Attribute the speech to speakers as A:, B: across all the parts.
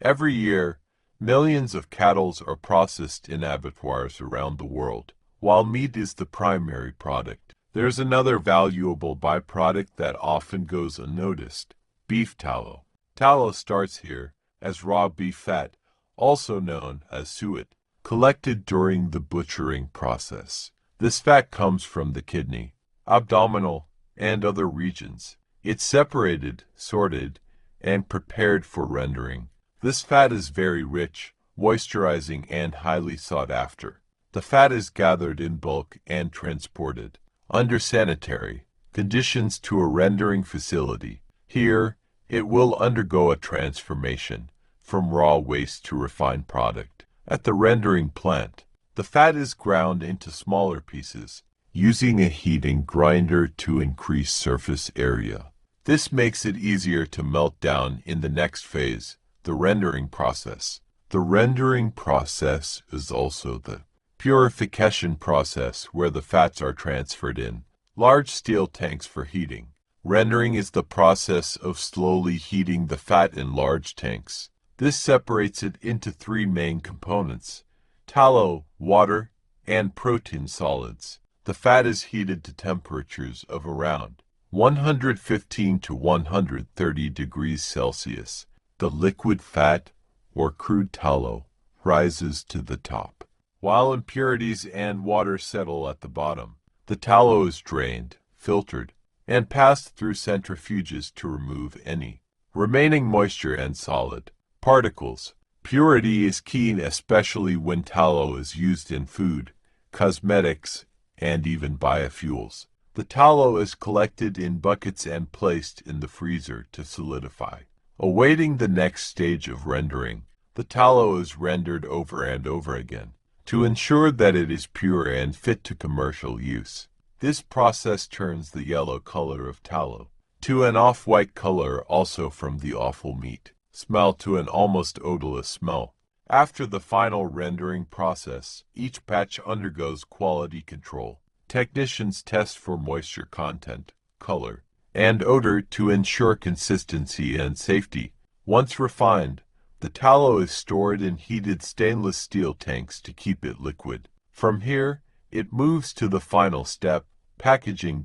A: Every year, millions of cattle are processed in abattoirs around the world. While meat is the primary product, there's another valuable byproduct that often goes unnoticed: beef tallow. Tallow starts here as raw beef fat, also known as suet, collected during the butchering process. This fat comes from the kidney, abdominal, and other regions. It's separated, sorted, and prepared for rendering. This fat is very rich, moisturizing, and highly sought after. The fat is gathered in bulk and transported under sanitary conditions to a rendering facility. Here, it will undergo a transformation from raw waste to refined product. At the rendering plant, the fat is ground into smaller pieces, using a heating grinder to increase surface area. This makes it easier to melt down in the next phase, the rendering process. The rendering process is also the purification process where the fats are transferred in large steel tanks for heating. Rendering is the process of slowly heating the fat in large tanks. This separates it into three main components: tallow, water, and protein solids. The fat is heated to temperatures of around 115 to 130 degrees Celsius. The liquid fat, or crude tallow, rises to the top, while impurities and water settle at the bottom. The tallow is drained, filtered, and passed through centrifuges to remove any remaining moisture and solid particles. Purity is key, especially when tallow is used in food, cosmetics, and even biofuels. The tallow is collected in buckets and placed in the freezer to solidify. Awaiting the next stage of rendering, the tallow is rendered over and over again to ensure that it is pure and fit to commercial use. This process turns the yellow color of tallow to an off-white color, also from the offal meat smell to an almost odorless smell. After the final rendering process, each batch undergoes quality control. Technicians test for moisture content, color, and odor to ensure consistency and safety. Once refined, the tallow is stored in heated stainless steel tanks to keep it liquid. From here, it moves to the final step, packaging.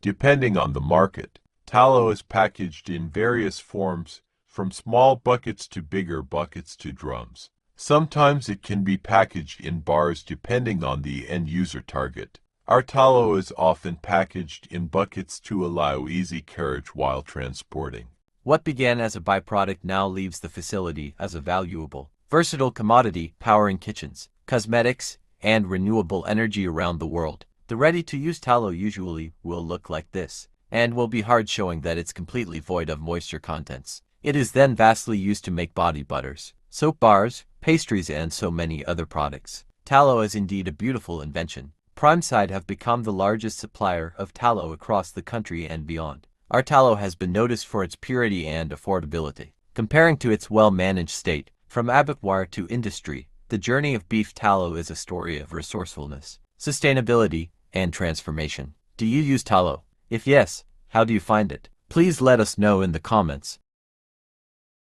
A: Depending on the market, tallow is packaged in various forms, from small buckets to bigger buckets to drums. Sometimes it can be packaged in bars depending on the end-user target. Our tallow is often packaged in buckets to allow easy carriage while transporting.
B: What began as a byproduct now leaves the facility as a valuable, versatile commodity powering kitchens, cosmetics, and renewable energy around the world. The ready-to-use tallow usually will look like this, and will be hard, showing that it's completely void of moisture contents. It is then vastly used to make body butters, soap bars, pastries, and so many other products. Tallow is indeed a beautiful invention. Primeside have become the largest supplier of tallow across the country and beyond. Our tallow has been noticed for its purity and affordability. Comparing to its well-managed state, from abattoir to industry, the journey of beef tallow is a story of resourcefulness, sustainability, and transformation. Do you use tallow? If yes, how do you find it? Please let us know in the comments.